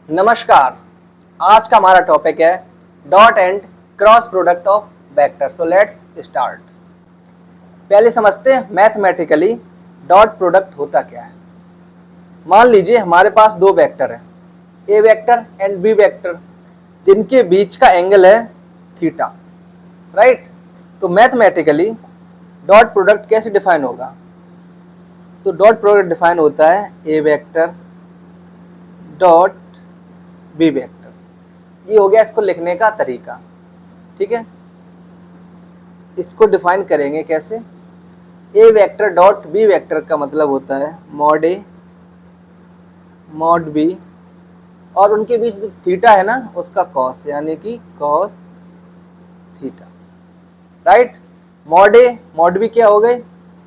नमस्कार। आज का हमारा टॉपिक है dot and cross product of vector. So let's start. पहले समझते हैं मैथमेटिकली डॉट प्रोडक्ट होता क्या है। मान लीजिए हमारे पास दो वेक्टर हैं, A vector and B vector, जिनके बीच का एंगल है थीटा, राइट। तो मैथमेटिकली डॉट प्रोडक्ट कैसे डिफाइन होगा? तो डॉट प्रोडक्ट डिफाइन होता है A vector dot B vector. ये हो गया इसको लिखने का तरीका, ठीक है। इसको डिफाइन करेंगे कैसे? ए वेक्टर डॉट बी वेक्टर का मतलब होता है मॉड ए मॉड बी, और उनके बीच जो थीटा है ना उसका कॉस, यानी कि cos theta, right. Mod A mod B क्या हो गए?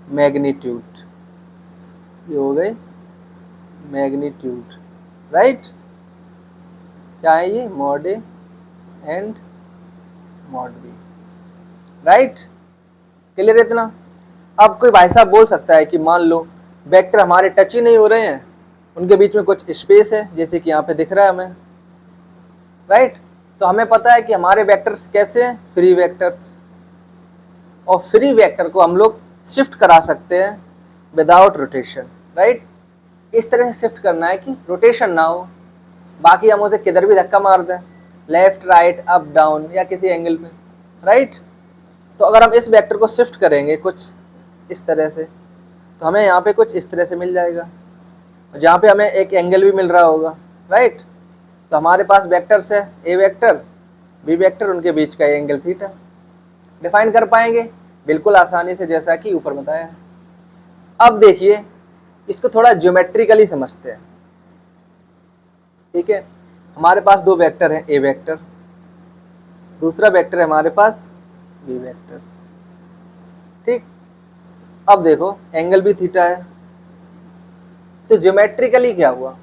मैग्नीट्यूड, ये हो गए मैग्नीट्यूड, राइट। क्या है ये? Mod A and mod B, right. Clear इतना? अब कोई भाई साहब बोल सकता है कि मान लो वेक्टर हमारे टच ही नहीं हो रहे हैं, उनके बीच में कुछ स्पेस है, जैसे कि यहाँ पे दिख रहा है हमें, राइट। तो हमें पता है कि हमारे वेक्टर्स कैसे हैं? Free vectors. और फ्री वेक्टर को हम लोग शिफ्ट करा सकते हैं विदाउट रोटेशन, राइट। इस तरह से शिफ्ट करना है कि रोटेशन ना हो, बाकी हम उसे किधर भी धक्का मार दें, लेफ्ट राइट अप डाउन या किसी एंगल में, राइट। तो अगर हम इस वेक्टर को शिफ्ट करेंगे कुछ इस तरह से, तो हमें यहाँ पे कुछ इस तरह से मिल जाएगा, जहाँ पे हमें एक एंगल भी मिल रहा होगा, राइट। तो हमारे पास वेक्टर्स है ए वेक्टर बी वेक्टर, उनके बीच का एंगल थीटा। डिफाइन कर पाएंगे बिल्कुल आसानी से, जैसा कि ऊपर बताया है। अब देखिए इसको थोड़ा ज्योमेट्रिकली समझते हैं, ठीक है। हमारे पास दो वेक्टर हैं, ए वेक्टर, दूसरा वेक्टर है हमारे पास बी वेक्टर, ठीक। अब देखो एंगल भी थीटा है, तो ज्योमेट्रिकली क्या हुआ?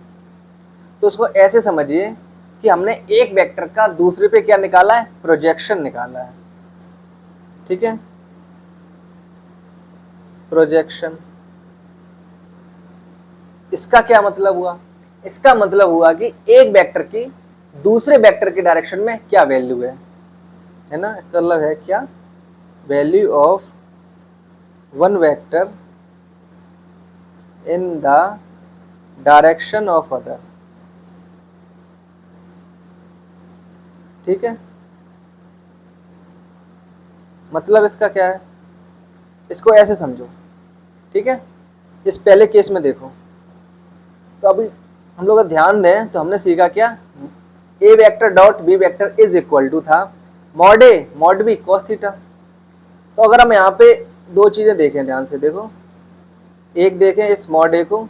तो उसको ऐसे समझिए कि हमने एक वेक्टर का दूसरे पे क्या निकाला है? प्रोजेक्शन निकाला है, ठीक है, प्रोजेक्शन। इसका क्या मतलब हुआ? इसका मतलब हुआ कि एक वेक्टर की दूसरे वेक्टर के डायरेक्शन में क्या वैल्यू है ना। इसका मतलब है क्या? Value of one vector in the direction of other, ठीक है। मतलब इसका क्या है? इसको ऐसे समझो, ठीक है। इस पहले केस में देखो, तो अभी हम लोग ध्यान दें तो हमने सीखा क्या? A vector dot B vector is equal to था mod A mod B cos theta. तो अगर हम यहाँ पे दो चीजें देखें, ध्यान से देखो, एक देखें इस मॉड ए को,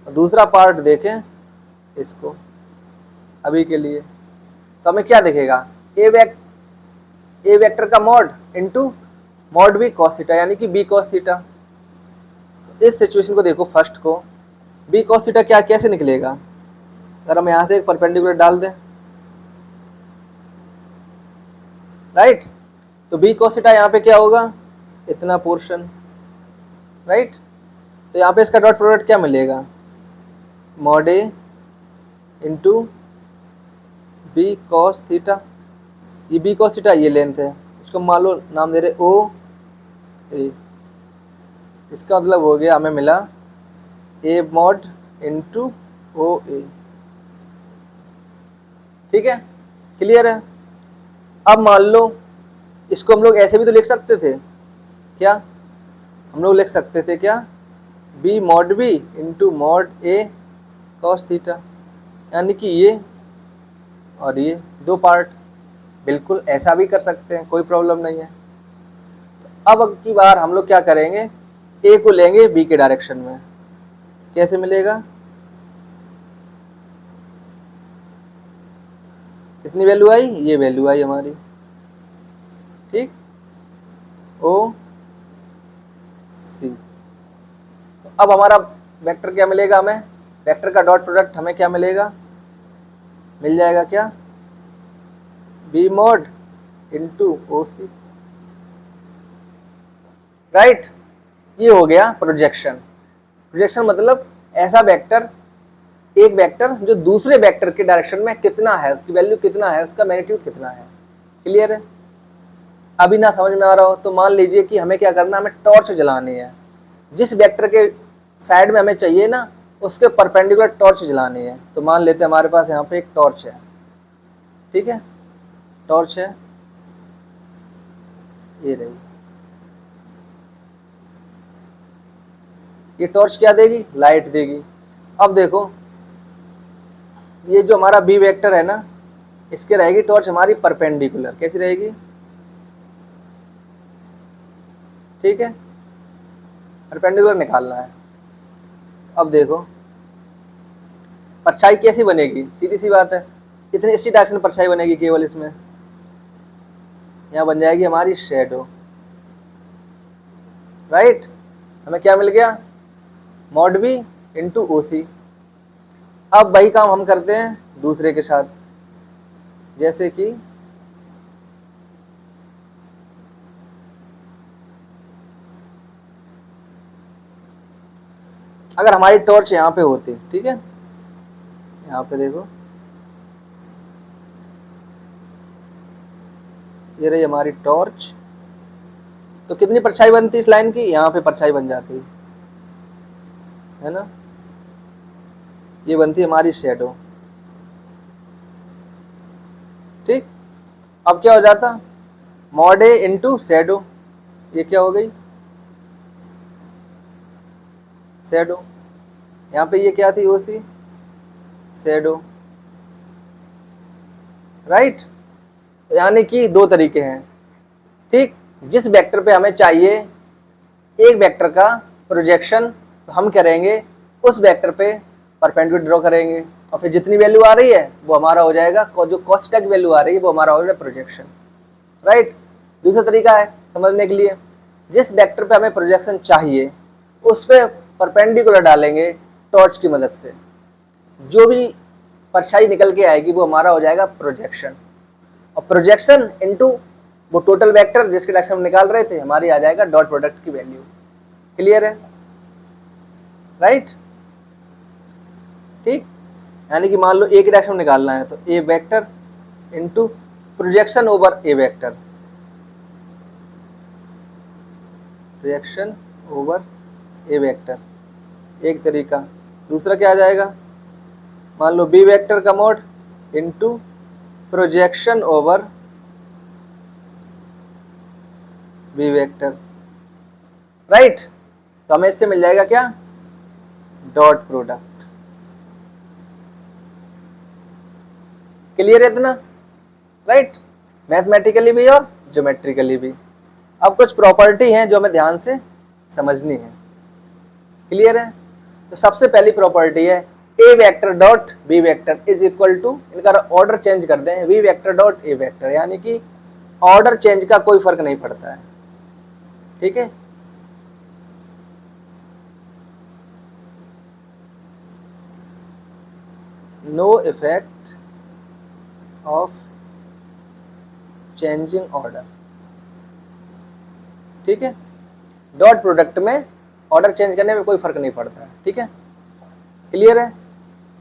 दूसरा पार्ट देखें इसको अभी के लिए, तो हमें क्या दिखेगा? ए वेक्टर का mod into mod B cos theta, यानी कि बी कॉस थीटा। इस सिचुएशन को देखो, फर्स्ट को बी कॉस थीटा क्या कैसे निकलेगा? अगर हम यहां से एक परपेंडिकुलर डाल दें, राइट, तो बी कॉस थीटा यहाँ पे क्या होगा? इतना पोर्शन, राइट। तो यहाँ पे इसका डॉट प्रोडक्ट क्या मिलेगा? मॉड ए इंटू बी कॉस थीटा। ये बी कॉस थीटा ये लेंथ है, इसको मान लो नाम दे रहे ओ ए। इसका मतलब हो गया हमें मिला ए मॉड इंटू ओ ए, ठीक है। क्लियर है? अब मान लो इसको हम लोग ऐसे भी तो लिख सकते थे, क्या हम लोग लिख सकते थे? क्या? B mod B into mod A cos theta, यानी कि ये और ये दो पार्ट। बिल्कुल ऐसा भी कर सकते हैं, कोई प्रॉब्लम नहीं है। तो अब की बार हम लोग क्या करेंगे? ए को लेंगे बी के डायरेक्शन में, कैसे मिलेगा? कितनी वैल्यू आई? ये वैल्यू आई हमारी, ठीक, ओ सी। तो अब हमारा वेक्टर क्या मिलेगा हमें? वेक्टर का डॉट प्रोडक्ट हमें क्या मिलेगा? मिल जाएगा क्या? बी मॉड इंटू ओ सी, राइट। ये हो गया प्रोजेक्शन। प्रोजेक्शन मतलब ऐसा वेक्टर, एक वेक्टर जो दूसरे वेक्टर के डायरेक्शन में कितना है, उसकी वैल्यू कितना है, उसका मैग्नीट्यूड कितना है। क्लियर है? अभी ना समझ में आ रहा हो तो मान लीजिए कि हमें क्या करना है, हमें टॉर्च जलानी है। जिस वेक्टर के साइड में हमें चाहिए ना, उसके परपेंडिकुलर टॉर्च जलानी है। तो मान लेते हैं हमारे पास यहाँ पे एक टॉर्च है, ठीक है, टॉर्च है, ये रही। ये टॉर्च क्या देगी? लाइट देगी। अब देखो ये जो हमारा बी वेक्टर है ना, इसके रहेगी टॉर्च हमारी परपेंडिकुलर। कैसी रहेगी? ठीक है, परपेंडिकुलर निकालना है। अब देखो परछाई कैसी बनेगी? सीधी सी बात है, इतनी इसी डायरेक्शन परछाई बनेगी केवल इसमें। यहाँ बन जाएगी हमारी शेडो। राइट, हमें क्या मिल गया? मॉड बी इंटू ओ सी। अब वही काम हम करते हैं दूसरे के साथ, जैसे कि अगर हमारी टॉर्च यहाँ पे होती, ठीक है, यहाँ पे देखो ये रही हमारी टॉर्च, तो कितनी परछाई बनती इस लाइन की? यहाँ पे परछाई बन जाती है ना, ये बनती है हमारी शेडो। ठीक, अब क्या हो जाता? मॉड ए इंटू शेडो। ये क्या हो गई? शेडो। यहाँ पे ये क्या थी? ओसी, शेडो। राइट, यानी कि दो तरीके हैं। ठीक, जिस वेक्टर पे हमें चाहिए एक वेक्टर का प्रोजेक्शन, तो हम करेंगे उस वेक्टर पे परपेंडिकुलर ड्रॉ करेंगे, और फिर जितनी वैल्यू आ रही है वो हमारा हो जाएगा, जो कॉस्टेक वैल्यू आ रही है वो हमारा हो जाएगा प्रोजेक्शन। राइट, दूसरा तरीका है समझने के लिए, जिस वेक्टर पे हमें प्रोजेक्शन चाहिए उस पे परपेंडिकुलर डालेंगे टॉर्च की मदद से, जो भी परछाई निकल के आएगी वो हमारा हो जाएगा प्रोजेक्शन। और प्रोजेक्शन इनटू वो टोटल वेक्टर जिसके डायरेक्शन हम निकाल रहे थे, हमारी आ जाएगा डॉट प्रोडक्ट की वैल्यू। क्लियर है? राइट, ठीक, यानी कि मान लो एक डायरेक्शन में निकालना है तो A vector into projection over A vector, projection over A vector एक तरीका। दूसरा क्या आ जाएगा? मान लो बी वेक्टर का mod into projection over B vector. Right, तो हमें इससे मिल जाएगा क्या? Dot product. क्लियर है इतना? राइट, मैथमेटिकली भी और ज्योमेट्रिकली भी। अब कुछ प्रॉपर्टी हैं जो हमें ध्यान से समझनी है। क्लियर है? तो सबसे पहली प्रॉपर्टी है A vector dot B vector is equal to, इनका ऑर्डर चेंज कर दें, B vector dot A vector, यानी कि ऑर्डर चेंज का कोई फर्क नहीं पड़ता है। ठीक है, no effect of changing order. ठीक है, डॉट प्रोडक्ट में ऑर्डर चेंज करने में कोई फर्क नहीं पड़ता है। ठीक है, क्लियर है?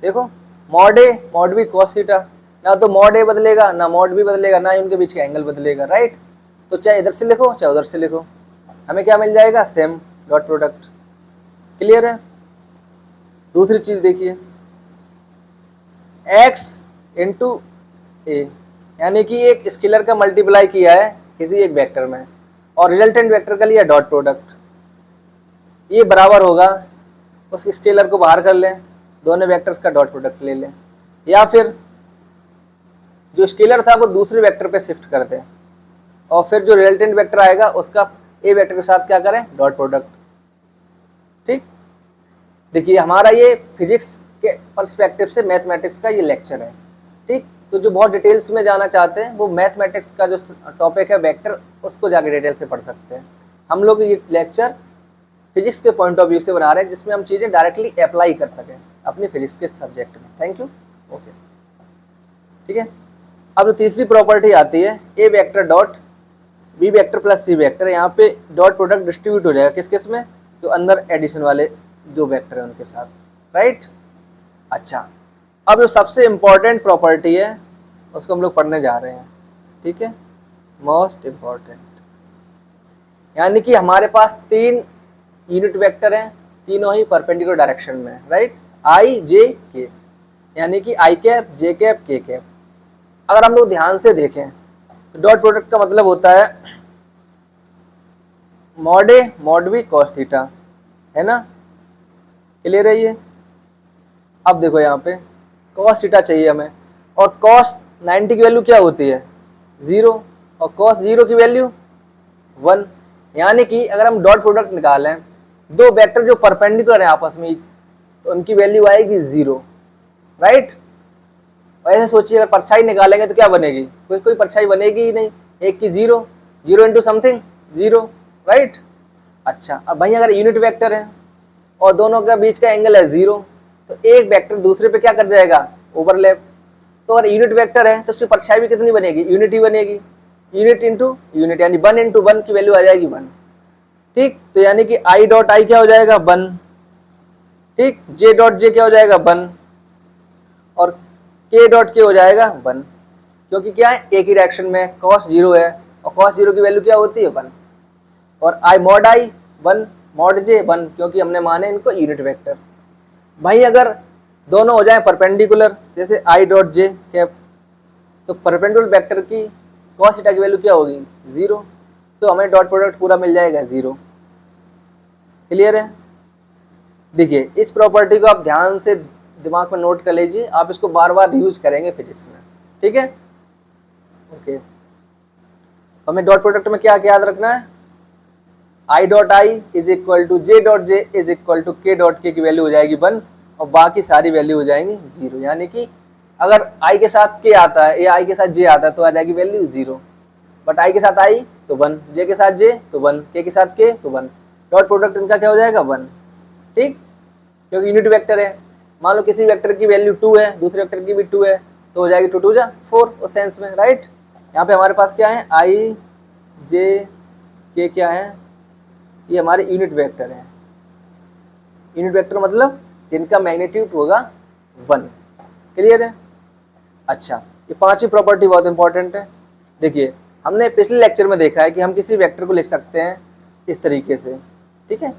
देखो mod A mod B cos theta, ना तो मॉड ए बदलेगा ना मॉड बी बदलेगा, ना ही उनके बीच का एंगल बदलेगा। राइट, तो चाहे इधर से लिखो चाहे उधर से लिखो, हमें क्या मिल जाएगा? Same dot product. क्लियर है? दूसरी चीज देखिए, x इंटू ए, यानी कि एक स्केलर का मल्टीप्लाई किया है किसी एक वेक्टर में और रिजल्टेंट वेक्टर का लिया डॉट प्रोडक्ट, ये बराबर होगा, उस स्केलर को बाहर कर लें, दोनों वेक्टर्स का डॉट प्रोडक्ट ले लें, या फिर जो स्केलर था वो दूसरे वेक्टर पे शिफ्ट कर दें और फिर जो रिजल्टेंट वेक्टर आएगा उसका ए वेक्टर के साथ क्या करें? Dot product. ठीक, देखिए हमारा ये फिजिक्स के पर्सपेक्टिव से मैथमेटिक्स का ये लेक्चर है। ठीक, तो जो बहुत डिटेल्स में जाना चाहते हैं वो मैथमेटिक्स का जो टॉपिक है वेक्टर, उसको जाके डिटेल से पढ़ सकते हैं। हम लोग ये लेक्चर फिजिक्स के पॉइंट ऑफ व्यू से बना रहे हैं जिसमें हम चीज़ें डायरेक्टली अप्लाई कर सकें अपनी फिजिक्स के सब्जेक्ट में। Thank you. ओके, ठीक है, अब जो तीसरी प्रॉपर्टी आती है A vector dot B vector plus C vector, यहाँ पे डॉट प्रोडक्ट डिस्ट्रीब्यूट हो जाएगा किस किस में? जो अंदर एडिशन वाले जो वेक्टर है उनके साथ। राइट। अच्छा, अब जो सबसे इम्पॉर्टेंट प्रॉपर्टी है उसको हम लोग पढ़ने जा रहे हैं, ठीक है, मोस्ट इम्पॉर्टेंट। यानी कि हमारे पास 3 यूनिट वेक्टर हैं, तीनों ही परपेंडिकुलर डायरेक्शन में, राइट, आई जे के, यानी कि आई कैप, जे कैप, के कैप। अगर हम लोग ध्यान से देखें तो डॉट प्रोडक्ट का मतलब होता है mod A mod B cos theta, है ना, क्लियर है ये। अब देखो यहाँ पे कॉस थीटा चाहिए हमें, और कॉस 90 की वैल्यू क्या होती है, 0, और कॉस 0 की वैल्यू 1। यानी कि अगर हम डॉट प्रोडक्ट निकालें, दो वेक्टर जो परपेंडिकुलर हैं आपस में, तो उनकी वैल्यू आएगी 0, राइट। ऐसे सोचिए अगर परछाई निकालेंगे तो क्या बनेगी, कोई परछाई बनेगी ही नहीं, एक की 0, 0 इंटू समथिंग 0, राइट। अच्छा, अब भाई अगर यूनिट वेक्टर है और दोनों के बीच का एंगल है 0, तो एक वेक्टर दूसरे पे क्या कर जाएगा, ओवरलैप। तो अगर यूनिट वेक्टर है तो उसकी परछाई भी कितनी बनेगी, यूनिट ही बनेगी, यूनिट इंटू यूनिट, यानी 1 इंटू 1 की वैल्यू आ जाएगी 1, ठीक। तो यानी कि आई डॉट आई क्या हो जाएगा 1, ठीक, जे डॉट जे क्या हो जाएगा 1, और के डॉट के हो जाएगा 1, क्योंकि क्या है एक ही डायरेक्शन में कॉस 0 है, और कॉस 0 की वैल्यू क्या होती है 1, और आई 1 मॉड जे 1, क्योंकि हमने माने इनको यूनिट वेक्टर। भाई अगर दोनों हो जाए परपेंडिकुलर, जैसे आई डॉट जे कैप, तो परपेंडिकुलर वेक्टर की कॉस थीटा की वैल्यू क्या होगी 0, तो हमें डॉट प्रोडक्ट पूरा मिल जाएगा 0, क्लियर है। देखिए इस प्रॉपर्टी को आप ध्यान से दिमाग में नोट कर लीजिए, आप इसको बार बार यूज करेंगे फिजिक्स में, ठीक है, ओके। हमें डॉट प्रोडक्ट में क्या याद रखना है, I dot I is equal to J dot J is equal to K dot K की वैल्यू हो जाएगी 1, और बाकी सारी वैल्यू हो जाएंगी 0। यानी कि अगर आई के साथ के आता है या आई के साथ जे आता है तो आ जाएगी वैल्यू 0, बट आई के साथ आई तो 1, जे के साथ जे तो 1, के साथ के तो 1, डॉट प्रोडक्ट इनका क्या हो जाएगा 1, ठीक, क्योंकि यूनिट वेक्टर है। मान लो किसी वेक्टर की वैल्यू 2 है, दूसरे वेक्टर की भी 2 है, तो हो जाएगी 2 2 जा 4 उस सेंस में, राइट। यहाँ पे हमारे पास क्या है, आई जे के क्या है, ये हमारे यूनिट वेक्टर है। यूनिट वेक्टर मतलब जिनका मैग्नीट्यूड होगा 1, क्लियर है। अच्छा, ये 5वीं प्रॉपर्टी बहुत इंपॉर्टेंट है। देखिए हमने पिछले लेक्चर में देखा है कि हम किसी वेक्टर को लिख सकते हैं इस तरीके से, ठीक है,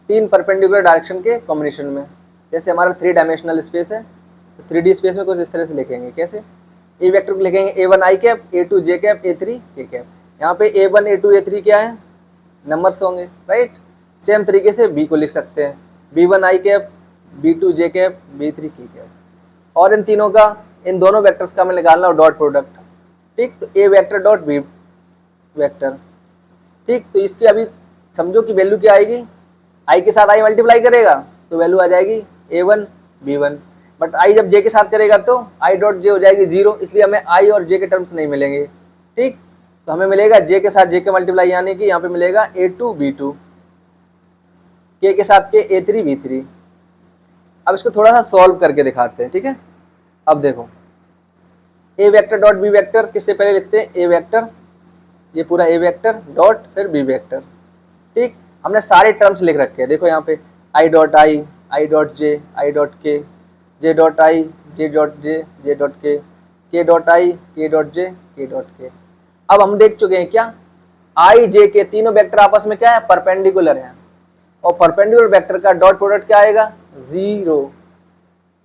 3 परपेंडिकुलर डायरेक्शन के कॉम्बिनेशन में। जैसे हमारा 3 डायमेंशनल स्पेस है, तो 3D स्पेस में कुछ इस तरह से लिखेंगे, कैसे, ए वेक्टर को लिखेंगे A1 आई कैप, A2 जे कैप, A3 के कैप। यहाँ पे A1 A2 A3 क्या है, नंबर्स होंगे, राइट। सेम तरीके से बी को लिख सकते हैं, B1 आई कैप, B2 जे कैप, B3 के कैप, और इन तीनों का, इन दोनों वेक्टर्स का हमें निकालना हो डॉट प्रोडक्ट, ठीक। तो A vector dot B vector, ठीक। तो इसकी अभी समझो कि वैल्यू क्या आएगी, आई के साथ आई मल्टीप्लाई करेगा तो वैल्यू आ जाएगी A1 B1, बट आई जब जे के साथ करेगा तो आई डॉट जे हो जाएगी 0, इसलिए हमें आई और जे के टर्म्स नहीं मिलेंगे, ठीक। तो हमें मिलेगा जे के साथ जे के मल्टीप्लाई, यानी कि यहाँ पे मिलेगा A2 B2, के साथ के A3 B3। अब इसको थोड़ा सा सॉल्व करके दिखाते हैं, ठीक है। अब देखो A vector dot B vector किससे पहले लिखते हैं, ए वेक्टर, ये पूरा ए वेक्टर डॉट फिर बी वेक्टर, ठीक। हमने सारे टर्म्स लिख रखे हैं, देखो यहाँ पे i dot i dot j, i dot k, j dot i, j dot j, j dot k dot i, k dot जे, के डॉट के। अब हम देख चुके हैं क्या, आई जे के तीनों वेक्टर आपस में क्या है, परपेंडिकुलर हैं, और परपेंडिकुलर वेक्टर का डॉट प्रोडक्ट क्या आएगा 0,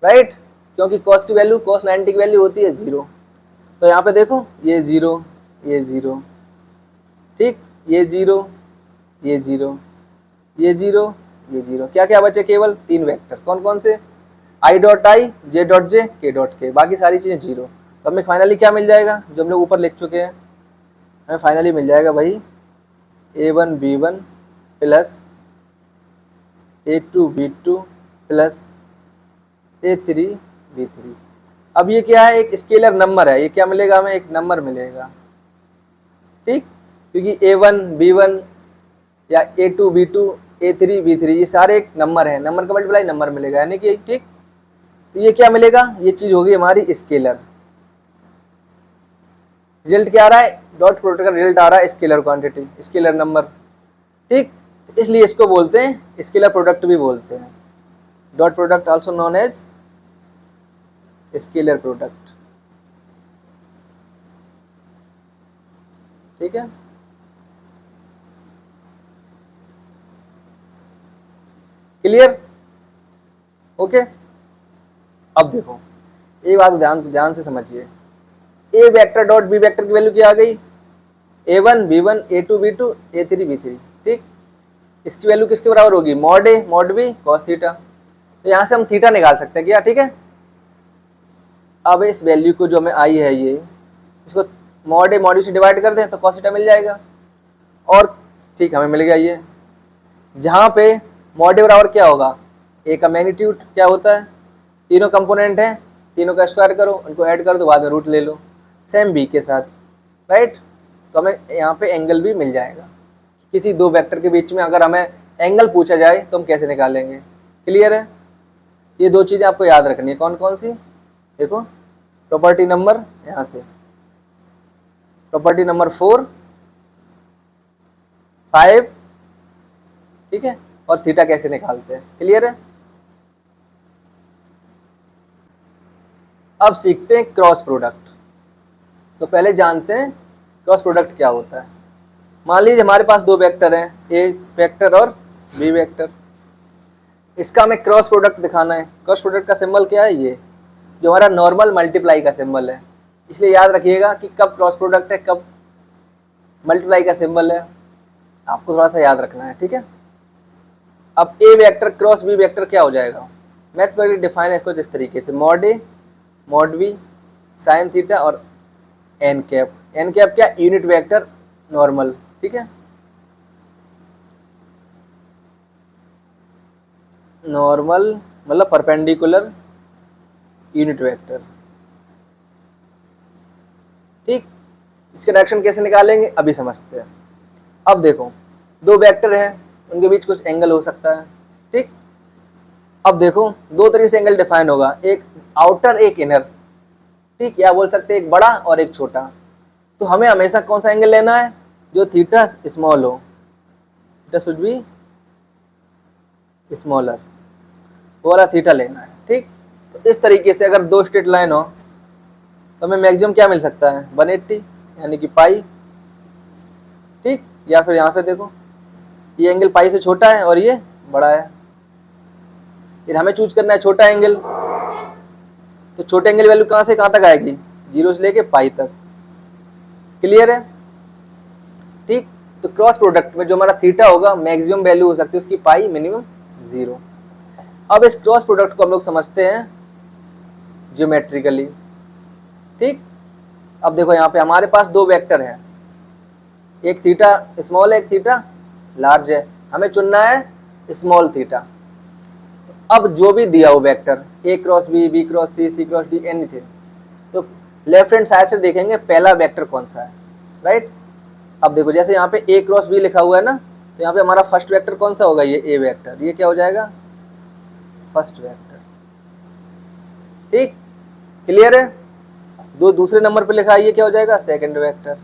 राइट, क्योंकि कॉस की वैल्यू, कॉस 90 की वैल्यू होती है 0। तो यहाँ पे देखो ये 0 ये 0, ठीक, ये 0 ये 0 ये 0 ये 0, क्या क्या बचे, केवल 3 वेक्टर, कौन कौन से, आई डॉट आई, जे डॉट जे, के डॉट के, बाकी सारी चीज़ें 0। तो हमें फाइनली क्या मिल जाएगा, जो हम लोग ऊपर लिख चुके हैं, हमें फाइनली मिल जाएगा भाई A1 B1 plus A2 B2 plus A3 B3। अब ये क्या है, एक स्केलर नंबर है, ये क्या मिलेगा हमें, एक नंबर मिलेगा, ठीक, क्योंकि A1 B1 या A2 B2 A3 B3 ये सारे एक नंबर है, नंबर का मल्टीप्लाई नंबर मिलेगा, यानी कि ठीक। तो ये क्या मिलेगा, ये चीज़ होगी हमारी स्केलर। रिजल्ट क्या आ रहा है, डॉट प्रोडक्ट का रिजल्ट आ रहा है स्केलर क्वांटिटी, स्केलर नंबर, ठीक। इसलिए इसको बोलते हैं स्केलर प्रोडक्ट भी बोलते हैं, dot product also known as scalar product. ठीक है, क्लियर, ओके। अब देखो एक बात ध्यान से समझिए, ए वेक्टर डॉट बी वेक्टर की वैल्यू क्या आ गई, a1 b1 a2 b2 a3 b3। ठीक, इसकी वैल्यू किसके बराबर होगी, mod A mod B cos theta. तो यहां से हम थीटा निकाल सकते हैं क्या, ठीक है। अब इस वैल्यू को जो हमें आई है ये, इसको मॉड ए मॉड बी से डिवाइड कर दें तो कॉस थीटा मिल जाएगा। और ठीक, हमें मिल गया ये, जहां पे मॉड ए बराबर क्या होगा, ए का मैग्नीट्यूड क्या होता है, तीनों कंपोनेंट हैं, तीनों का स्क्वायर करो, उनको ऐड कर दो, बाद में रूट ले लो, सेम बी के साथ, राइट। तो हमें यहाँ पे एंगल भी मिल जाएगा। किसी दो वेक्टर के बीच में अगर हमें एंगल पूछा जाए तो हम कैसे निकालेंगे, क्लियर है। ये दो चीज़ें आपको याद रखनी है, कौन कौन सी, देखो प्रॉपर्टी नंबर यहाँ से, प्रॉपर्टी नंबर 4, 5, ठीक है, और थीटा कैसे निकालते हैं, क्लियर है। अब सीखते हैं क्रॉस प्रोडक्ट। तो पहले जानते हैं क्रॉस प्रोडक्ट क्या होता है। मान लीजिए हमारे पास दो वेक्टर हैं, ए वेक्टर और बी वेक्टर, इसका हमें क्रॉस प्रोडक्ट दिखाना है। क्रॉस प्रोडक्ट का सिंबल क्या है, ये जो हमारा नॉर्मल मल्टीप्लाई का सिंबल है। इसलिए याद रखिएगा कि कब क्रॉस प्रोडक्ट है, कब मल्टीप्लाई का सिंबल है, आपको थोड़ा सा याद रखना है, ठीक है। अब ए वेक्टर क्रॉस बी वेक्टर क्या हो जाएगा, मैथमेटिकली डिफाइन है कुछ इस तरीके से, mod A mod B sine theta और एन कैप। एन कैप क्या, यूनिट वेक्टर नॉर्मल, ठीक है, नॉर्मल मतलब परपेंडिकुलर यूनिट वेक्टर। ठीक, इसके डायरेक्शन कैसे निकालेंगे अभी समझते हैं। अब देखो दो वेक्टर हैं, उनके बीच कुछ एंगल हो सकता है, ठीक। अब देखो दो तरीके से एंगल डिफाइन होगा, एक आउटर एक इनर, ठीक, या बोल सकते हैं एक बड़ा और एक छोटा। तो हमें हमेशा कौन सा एंगल लेना है, जो थीटा स्मॉल हो, थीटा शुड बी स्मॉलर, वो वाला थीटा लेना है, ठीक। तो इस तरीके से अगर दो स्ट्रेट लाइन हो तो हमें मैक्सिमम क्या मिल सकता है, 180 यानी कि पाई, ठीक। या फिर यहाँ पे देखो ये एंगल पाई से छोटा है और ये बड़ा है, फिर हमें चूज करना है छोटा एंगल। तो छोटे एंगल वैल्यू कहाँ से कहाँ तक आएगी, 0 से लेके पाई तक, क्लियर है, ठीक। तो क्रॉस प्रोडक्ट में जो हमारा थीटा होगा मैक्सिमम वैल्यू हो सकती है उसकी पाई, मिनिमम 0। अब इस क्रॉस प्रोडक्ट को हम लोग समझते हैं ज्योमेट्रिकली, ठीक। अब देखो यहाँ पे हमारे पास दो वेक्टर हैं, एक थीटा स्मॉल है एक थीटा लार्ज है, हमें चुनना है स्मॉल थीटा। तो अब जो भी दिया हो vector A cross B, B cross C, C cross D, anything, तो लेफ्ट हैंड साइड से देखेंगे पहला वेक्टर कौन सा है, राइट। अब देखो जैसे यहाँ पे ए क्रॉस बी लिखा हुआ है ना, तो यहाँ पे हमारा फर्स्ट वेक्टर कौन सा होगा, ये ए वेक्टर, ये क्या हो जाएगा फर्स्ट वेक्टर, ठीक, क्लियर है। दो दूसरे नंबर पे लिखा है, ये क्या हो जाएगा सेकंड वेक्टर,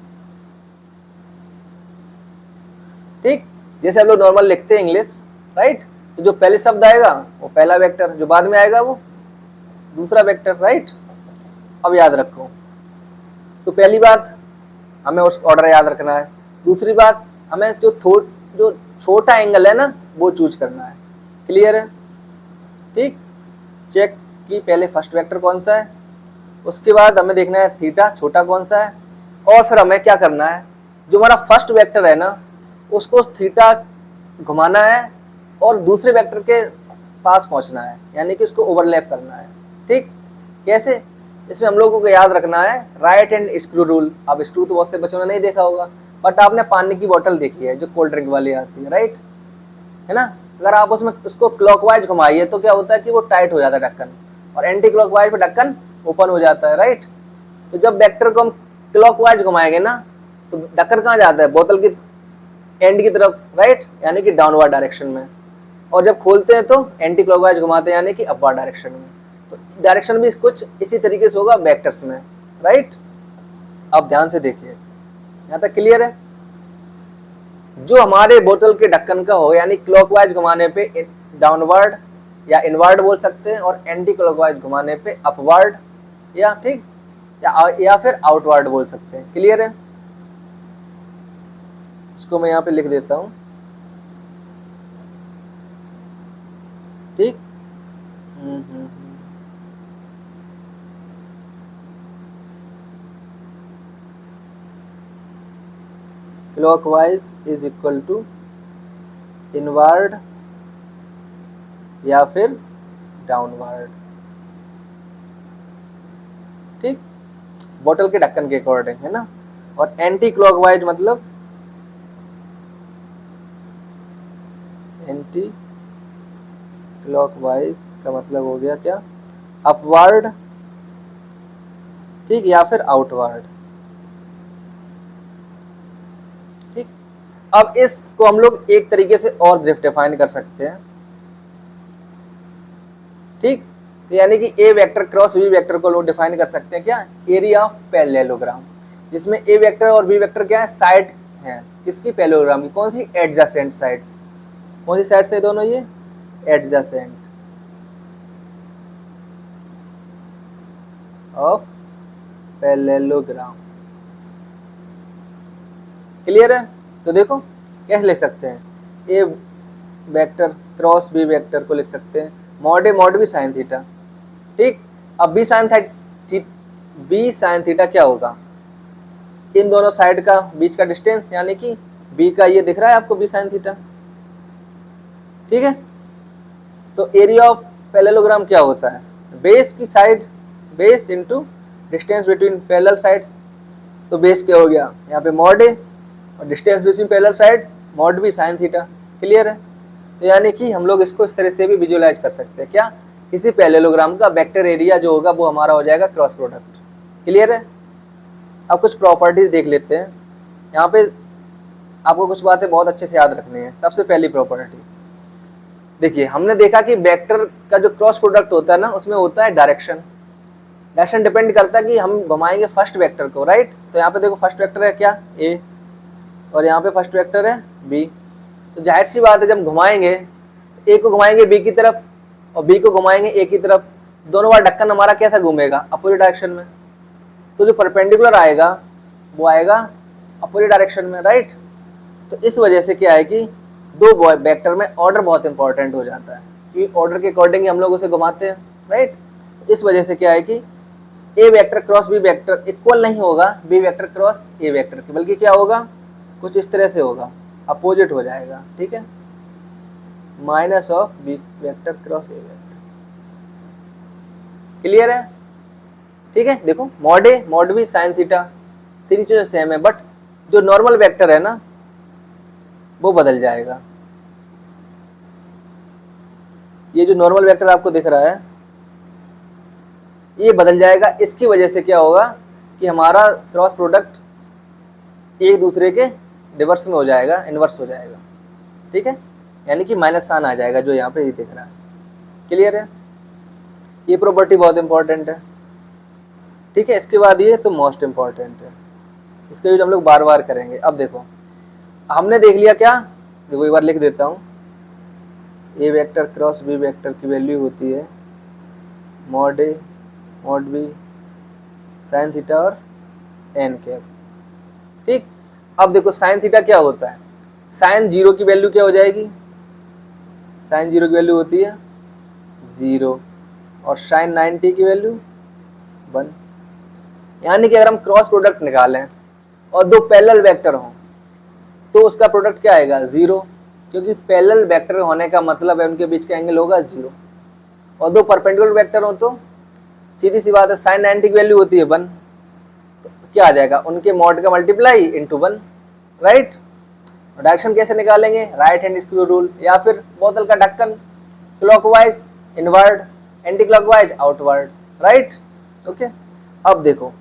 ठीक। जैसे हम लोग नॉर्मल लिखते हैं इंग्लिश, राइट। तो जो पहले शब्द आएगा वो पहला वेक्टर, जो बाद में आएगा वो दूसरा वेक्टर, राइट। अब याद रखो, तो पहली बात हमें उस ऑर्डर याद रखना है, दूसरी बात हमें जो छोटा एंगल है ना वो चूज करना है, क्लियर है, ठीक। चेक कि पहले फर्स्ट वेक्टर कौन सा है, उसके बाद हमें देखना है थीटा छोटा कौन सा है, और फिर हमें क्या करना है, जो हमारा फर्स्ट वेक्टर है ना उसको थीटा घुमाना है और दूसरे वेक्टर के पास पहुंचना है, यानी कि उसको ओवरलैप करना है, ठीक। कैसे, इसमें हम लोगों को याद रखना है राइट हैंड स्क्रू रूल। अब स्क्रू तो बहुत से बच्चों ने नहीं देखा होगा, बट आपने पानी की बोतल देखी है जो कोल्ड ड्रिंक वाली आती है, राइट, है ना। अगर आप उसमें उसको क्लॉकवाइज घुमाइए तो क्या होता है कि वो टाइट हो जाता है ढक्कन, और एंटी क्लॉकवाइज पे ढक्कन ओपन हो जाता है, राइट। तो जब वेक्टर को हम क्लॉकवाइज घुमाएंगे ना तो ढक्कन कहाँ जाता है, बोतल की एंड की तरफ, राइट, यानी कि डाउनवर्ड डायरेक्शन में, और जब खोलते हैं तो एंटी क्लॉकवाइज घुमाते हैं यानी कि अपवर्ड डायरेक्शन में। तो डायरेक्शन भी कुछ इसी तरीके से होगा वेक्टर्स में, राइट। अब ध्यान से देखिए, यहाँ तक क्लियर है। जो हमारे बोतल के ढक्कन का हो यानी क्लॉकवाइज घुमाने पे डाउनवर्ड या इनवर्ड बोल सकते हैं, और एंटी क्लॉकवाइज घुमाने पे अपवर्ड या ठीक या फिर आउटवर्ड बोल सकते हैं। क्लियर है? इसको मैं यहाँ पे लिख देता हूँ, ठीक। Clockwise is equal to inward या फिर डाउनवर्ड, ठीक, बोतल के ढक्कन के अकॉर्डिंग, है ना। और एंटी क्लॉकवाइज मतलब एंटी क्लॉकवाइज का मतलब हो गया क्या, अपवर्ड, ठीक, या फिर आउटवर्ड, ठीक। अब इसको हम लोग एक तरीके से और डिफाइन कर सकते हैं, ठीक। तो यानी कि A vector cross B vector को लोग डिफाइन कर सकते हैं क्या, एरिया ऑफ पैरेललोग्राम, जिसमें ए वेक्टर और बी वेक्टर क्या है, साइड है किसकी, पैरेललोग्राम की। कौन सी, एडजेसेंट साइड्स। कौन सी साइड से दोनों, ये एडजेसेंट ऑफ पैरेललोग्राम। क्लियर है? तो देखो कैसे लिख सकते हैं, A vector cross B vector को लिख सकते हैं mod A mod B sine theta, ठीक। अब बी साइन थीटा क्या होगा, इन दोनों साइड का बीच का डिस्टेंस, यानी कि बी का ये दिख रहा है आपको, बी साइन थीटा, ठीक है। तो एरिया ऑफ पैरेललोग्राम क्या होता है, बेस की side, base into distance between parallel sides. तो बेस क्या हो गया यहाँ पे मॉड ए, और distance between parallel side mod B sine theta. Clear है? तो यानी कि हम लोग इसको इस तरह से भी विजुअलाइज कर सकते हैं क्या, किसी पैरेललोग्राम का वेक्टर एरिया जो होगा वो हमारा हो जाएगा क्रॉस प्रोडक्ट। क्लियर है? अब कुछ प्रॉपर्टीज देख लेते हैं। यहाँ पे आपको कुछ बातें बहुत अच्छे से याद रखनी है। सबसे पहली प्रॉपर्टी देखिए, हमने देखा कि वेक्टर का जो क्रॉस प्रोडक्ट होता है ना, उसमें होता है डायरेक्शन। डायरेक्शन डिपेंड करता है कि हम घुमाएंगे फर्स्ट वेक्टर को, राइट। तो यहाँ पे देखो फर्स्ट वेक्टर है क्या, ए, और यहाँ पे फर्स्ट वेक्टर है बी। तो जाहिर सी बात है जब घुमाएंगे तो ए को घुमाएंगे बी की तरफ और बी को घुमाएंगे ए की तरफ, दोनों बार ढक्कन हमारा कैसा घूमेगा, अपोजिट डायरेक्शन में। तो जो परपेंडिकुलर आएगा वो आएगा अपोजिट डायरेक्शन में, राइट। तो इस वजह से क्या है कि दो वेक्टर में ऑर्डर बहुत इंपॉर्टेंट हो जाता है, क्योंकि ऑर्डर के अकॉर्डिंग हम लोग उसे घुमाते हैं, राइट। तो इस वजह से क्या है कि A vector cross B vector equal नहीं होगा B vector cross A vector के, बल्कि क्या होगा, कुछ इस तरह से होगा, अपोजिट हो जाएगा, ठीक है, minus of B vector cross A vector. Clear है? ठीक है। देखो mod A mod B sine theta तीन चीजें सेम है, बट जो नॉर्मल वेक्टर है ना वो बदल जाएगा। ये जो नॉर्मल वेक्टर आपको दिख रहा है ये बदल जाएगा। इसकी वजह से क्या होगा कि हमारा क्रॉस प्रोडक्ट एक दूसरे के रिवर्स में हो जाएगा, इनवर्स हो जाएगा, ठीक है, यानी कि माइनस साइन आ जाएगा जो यहाँ पे ये दिख रहा है। क्लियर है? ये प्रॉपर्टी बहुत इंपॉर्टेंट है, ठीक है। इसके बाद ये तो मोस्ट इंपॉर्टेंट है, इसके भी हम लोग बार बार करेंगे। अब देखो हमने देख लिया क्या, देखो एक बार लिख देता हूँ, ए वेक्टर क्रॉस बी वेक्टर की वैल्यू होती है mod A mod B sine theta और एन कैप, ठीक। अब देखो साइन थीटा क्या होता है, साइन जीरो की वैल्यू क्या हो जाएगी, साइन जीरो की वैल्यू होती है 0 और साइन 90 की वैल्यू 1। यानी कि अगर हम क्रॉस प्रोडक्ट निकालें और दो पैरेलल वेक्टर हों तो उसका प्रोडक्ट क्या आएगा 0, क्योंकि पैरेलल वेक्टर होने का मतलब है उनके बीच का एंगल होगा 0। और दो परपेंडिकुलर वेक्टर हो तो सीधी सी बात है साइन 90 की वैल्यू होती है 1, तो क्या आ जाएगा, उनके मॉड का मल्टीप्लाई इंटू 1, राइट। डायरेक्शन कैसे निकालेंगे, राइट हैंड स्क्रू रूल, या फिर बोतल का ढक्कन clockwise inward, anti clockwise outward, right. Okay. अब देखो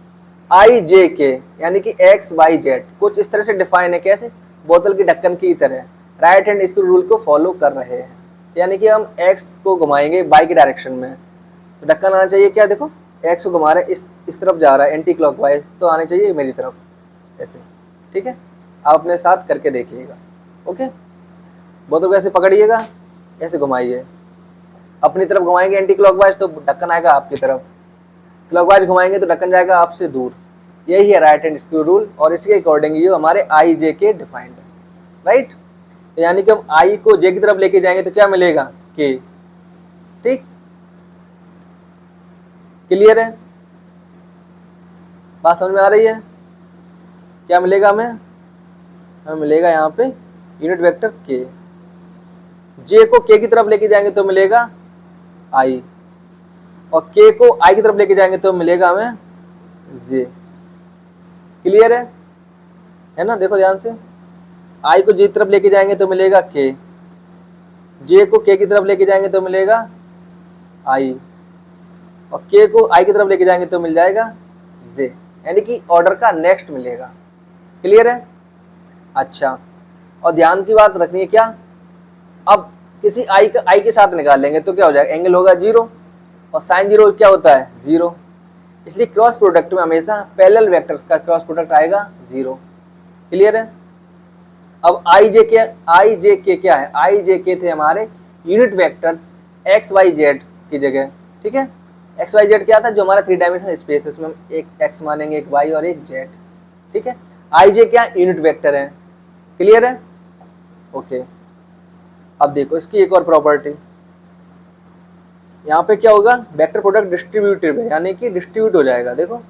आई जे के यानी कि एक्स वाई जेड कुछ इस तरह से डिफाइन है, कैसे, बोतल की ढक्कन की तरह राइट हैंड स्क्रू रूल को फॉलो कर रहे हैं। यानी कि हम एक्स को घुमाएंगे बाई की डायरेक्शन में तो ढक्कन आना चाहिए क्या, देखो एक्स को घुमा रहे हैं इस तरफ जा रहा है एंटी क्लॉकवाइज, तो आने चाहिए मेरी तरफ ऐसे, ठीक है। आप अपने साथ करके देखिएगा। ओके, बोतल को ऐसे पकड़िएगा, ऐसे घुमाइए, अपनी तरफ घुमाएंगे एंटी क्लॉकवाइज तो ढक्कन आएगा आपकी तरफ, क्लॉकवाइज घुमाएंगे तो ढक्कन जाएगा आपसे दूर। यही है राइट हैंड स्क्रू रूल, और इसके अकॉर्डिंग ये हमारे आई जे के डिफाइंड है, राइट। यानी कि हम आई को जे की तरफ लेके जाएंगे तो क्या मिलेगा, के। ठीक, क्लियर है, बात समझ में आ रही है। क्या मिलेगा हमें मिलेगा यहाँ पे यूनिट वेक्टर के। जे को के की तरफ लेके जाएंगे तो मिलेगा आई, और के को आई की तरफ लेके जाएंगे तो मिलेगा हमें जे। क्लियर है ना। देखो ध्यान से, आई को जे की तरफ लेके जाएंगे तो मिलेगा के, जे को के की तरफ लेके जाएंगे तो मिलेगा आई, और के को आई की तरफ लेके जाएंगे तो मिल जाएगा जे, यानी कि ऑर्डर का नेक्स्ट मिलेगा। क्लियर है। अच्छा, और ध्यान की बात रखनी है क्या, अब किसी आई के साथ निकाल लेंगे तो क्या हो जाएगा, एंगल होगा 0, और साइन 0 क्या होता है 0, इसलिए क्रॉस प्रोडक्ट में हमेशा पैरेलल वेक्टर्स का क्रॉस प्रोडक्ट आएगा 0। क्लियर है। अब आई जे के क्या है, आई जे के थे हमारे unit vectors X Y Z की जगह। ठीक है, एक्स वाई जेड क्या था, जो हमारा 3 डायमेंशनल स्पेस है, उसमें हम एक एक्स मानेंगे, एक वाई और एक जेड। ठीक है, आई जे क्या यूनिट वेक्टर है। क्लियर है, ओके। अब देखो इसकी एक और प्रॉपर्टी, यहाँ पे क्या होगा, वेक्टर प्रोडक्ट डिस्ट्रीब्यूटिव है, यानी कि डिस्ट्रीब्यूट हो जाएगा। देखो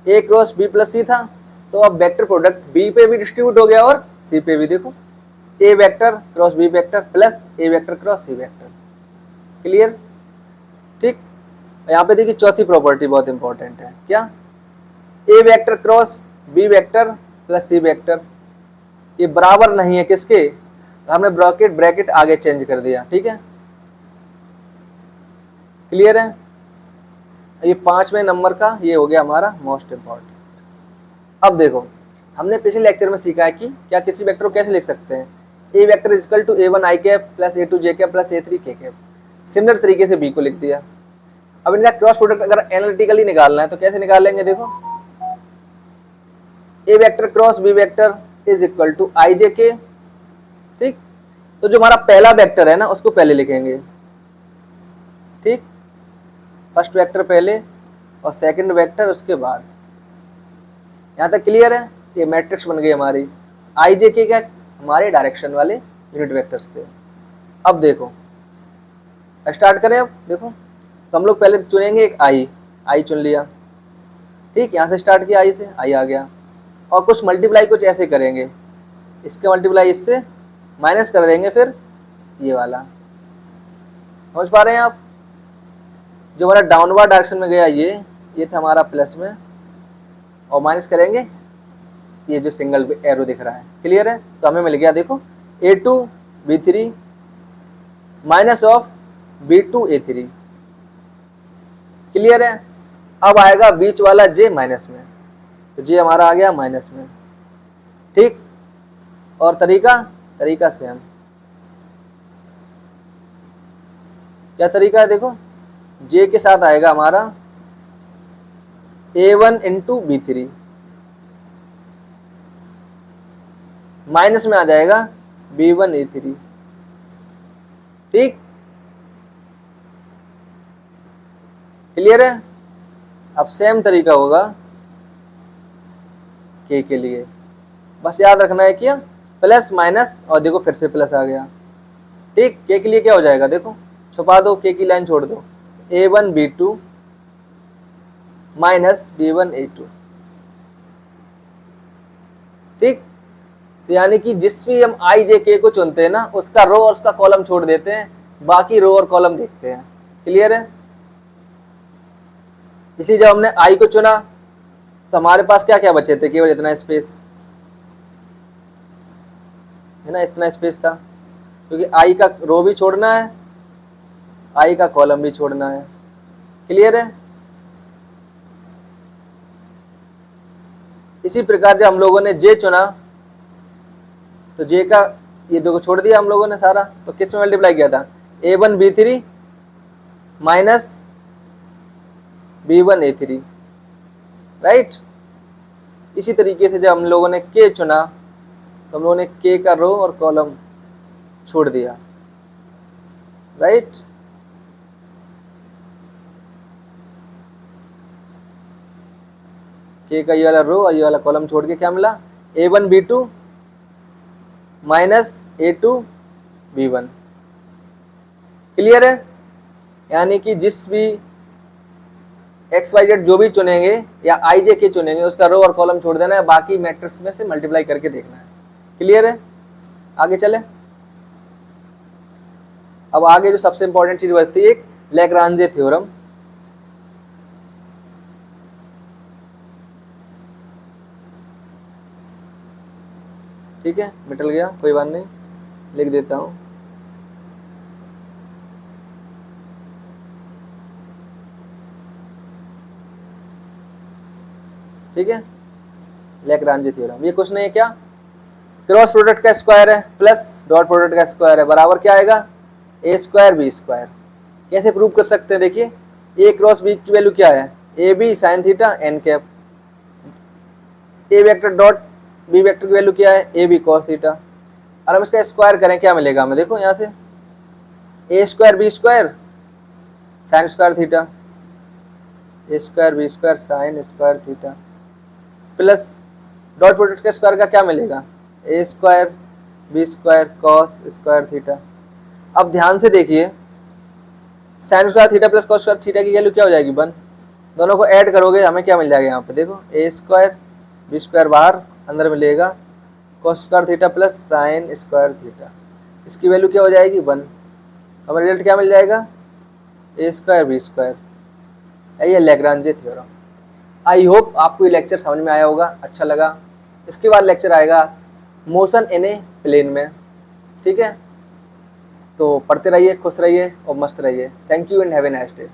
ए क्रॉस बी प्लस सी था, तो अब वेक्टर प्रोडक्ट बी पे भी डिस्ट्रीब्यूट हो गया और सी पे भी। देखो A vector cross B vector plus A vector cross C vector. Clear. ठीक, यहाँ पे देखिए चौथी प्रॉपर्टी बहुत इंपॉर्टेंट है, क्या, A vector cross B vector plus C vector ये बराबर नहीं है किसके, हमने ब्रैकेट आगे चेंज कर दिया। ठीक है, क्लियर है। ये 5वें नंबर का ये हो गया हमारा मोस्ट इंपॉर्टेंट। अब देखो हमने पिछले लेक्चर में सीखा है कि क्या किसी वेक्टर को कैसे लिख सकते हैं, A vector is equal to a1 i cap plus a2 j cap plus a3 k cap. Similar तरीके से बी को लिख दिया। अब इनका क्रॉस प्रोडक्ट अगर एनालिटिकली निकालना है तो कैसे निकाल लेंगे, देखो A vector cross B vector is equal to i j k. ठीक, तो जो हमारा पहला वेक्टर है ना उसको पहले लिखेंगे। ठीक, फर्स्ट वेक्टर पहले और सेकंड वेक्टर उसके बाद। यहाँ तक क्लियर है। ये मैट्रिक्स बन गई हमारी। आई जे के क्या हमारे डायरेक्शन वाले यूनिट वेक्टर्स थे। अब देखो स्टार्ट करें। अब देखो तो हम लोग पहले चुनेंगे एक आई चुन लिया। ठीक, यहाँ से स्टार्ट किया, आई से आई आ गया, और कुछ मल्टीप्लाई कुछ ऐसे करेंगे, इसके मल्टीप्लाई इससे माइनस कर देंगे, फिर ये वाला। समझ पा रहे हैं आप, जो हमारा डाउनवर्ड डायरेक्शन में गया ये था हमारा प्लस में, और माइनस करेंगे ये जो सिंगल एरो दिख रहा है। क्लियर है, तो हमें मिल गया देखो a2 b3 minus of b2 a3। Clear है। अब आएगा बीच वाला j माइनस में, तो j हमारा आ गया माइनस में। ठीक, और तरीका सेम। क्या तरीका है, देखो j के साथ आएगा हमारा a1 इंटू b3, माइनस में आ जाएगा b1 a3। ठीक, क्लियर है। अब सेम तरीका होगा k के लिए, बस याद रखना है कि प्लस माइनस, और देखो फिर से प्लस आ गया। ठीक, k के लिए क्या हो जाएगा, देखो छुपा दो, k की लाइन छोड़ दो, a1 b2 minus b1 a2। ठीक, तो यानी कि जिस भी हम आई जे के को चुनते हैं ना उसका रो और उसका कॉलम छोड़ देते हैं, बाकी रो और कॉलम देखते हैं। क्लियर है। इसलिए जब हमने आई को चुना तो हमारे पास क्या क्या बचे थे, केवल इतना स्पेस है ना, इतना स्पेस था, क्योंकि आई का रो भी छोड़ना है, आई का कॉलम भी छोड़ना है। क्लियर है। इसी प्रकार जब हम लोगों ने जे चुना तो जे का ये दो को छोड़ दिया हम लोगों ने सारा, तो किस में मल्टीप्लाई किया था, a1 b3 minus b1 a3। Right. इसी तरीके से जब हम लोगों ने k चुना तो हम लोगों ने k का रो और कॉलम छोड़ दिया। राइट। के का ये वाला रो और ये वाला कॉलम छोड़ के क्या मिला, A1 B2 minus A2 B1। Clear है? यानी कि जिस भी XYZ जो भी चुनेंगे या IJK चुनेंगे उसका रो और कॉलम छोड़ देना है, बाकी मैट्रिक्स में से मल्टीप्लाई करके देखना है। क्लियर है? आगे चले। अब आगे जो सबसे इंपॉर्टेंट चीज बचती है एक लैग्रांजे थ्योरम। ठीक है, मिटल गया, कोई बात नहीं, लिख देता हूं। ठीक है, लैग्रांजे थ्योरम, ये कुछ नहीं है क्या, क्रॉस प्रोडक्ट का स्क्वायर है प्लस डॉट प्रोडक्ट का स्क्वायर है बराबर क्या आएगा, ए स्क्वायर बी स्क्वायर। कैसे प्रूव कर सकते हैं, देखिए ए क्रॉस बी की वैल्यू क्या है, A B sine theta N cap, A vector dot B vector की वैल्यू क्या है, ए बी कॉस थीटा। और हम इसका स्क्वायर करें क्या मिलेगा हमें, देखो यहाँ से A square B square sine square theta, A square B square sine square theta plus dot product के स्क्वायर का क्या मिलेगा, A square B square cos square theta. अब ध्यान से देखिए sine square theta plus cos square theta की value क्या हो जाएगी 1, दोनों को ऐड करोगे हमें क्या मिल जाएगा यहाँ पे, देखो ए स्क्वायर बी स्क्वायर बाहर अंदर मिलेगा cos square theta plus sign square theta, इसकी वैल्यू क्या हो जाएगी 1। हमें रिजल्ट क्या मिल जाएगा, ए स्क्वायर बी स्क्वायर। ये लैग्रांजे थ्योरम। आई होप आपको ये लेक्चर समझ में आया होगा, अच्छा लगा। इसके बाद लेक्चर आएगा मोशन इन ए प्लेन में। ठीक है, तो पढ़ते रहिए, खुश रहिए और मस्त रहिए। Thank you and have a nice day.